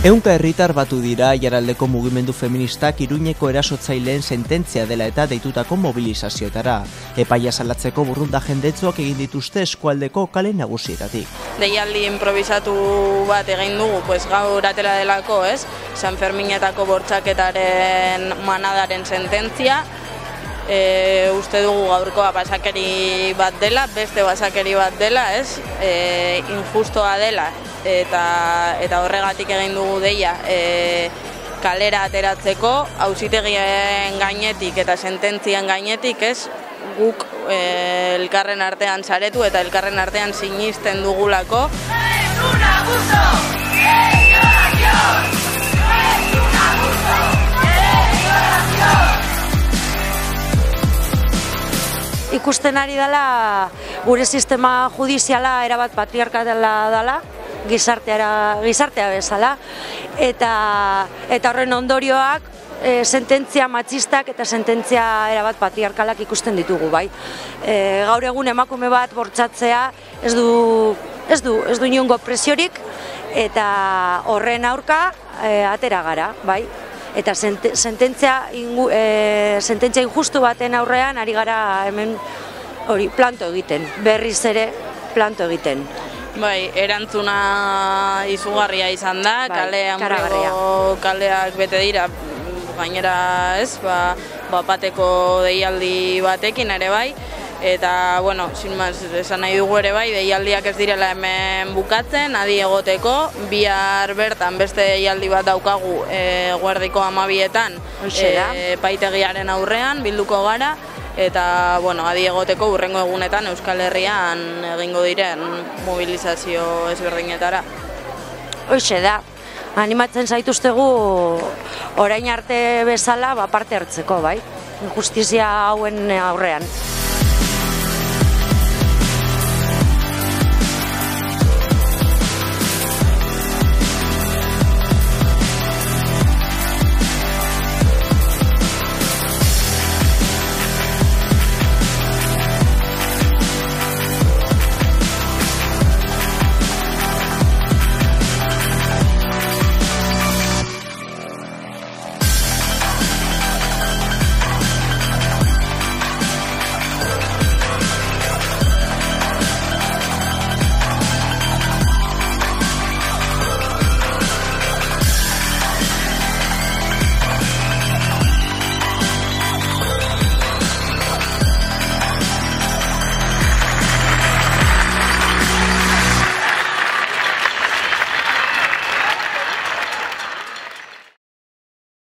Ehunka herritar batu dira Aiaraldeko mugimendu feministak Iruñeko erasotzaileen sententzia dela eta deitutako mobilizazioetara. Epaia salatzeko burrunda jendetzuak egin dituzte eskualdeko kale nagusietatik. Deialdi improvisatu bat egin dugu, gaur atera delako, San Ferminetako bortxaketaren manadaren sententzia. Uste dugu gaurkoa basakeri bat dela, beste basakeri bat dela, injustoa dela, eta horregatik egin dugu deia kalera ateratzeko, auzitegien gainetik eta sententzien gainetik, guk elkarren artean saretu eta elkarren artean sinisten dugulako. Ikusten ari dela gure sistema judiziala erabat patriarkala dela, gizartea bezala, eta horren ondorioak sententzia matxistak eta sententzia erabat patriarkalak ikusten ditugu, bai. Gaur egun emakume bat bortxatzea ez du inongo presiorik, eta horren aurka atera gara, bai. Eta sententzia injustu baten aurrean ari gara hemen planto egiten, berriz ere planto egiten. Bai, erantzuna izugarria izan da, kaleak bete dira, gainera bateko deialdi batekin ere bai, eta, sin más, esan nahi dugu ere bai, deialdiak ez direla hemen bukatzen, adi egoteko, bihar bertan beste deialdi bat daukagu guardiko 12etan paitegiaren aurrean, bilduko gara, eta, adi egoteko hurrengo egunetan Euskal Herrian egingo diren mobilizazio ezberdinetara. Hoxe da, animatzen zaituztegu orain arte bezala parte hartzeko, bai, injustizia hauen aurrean.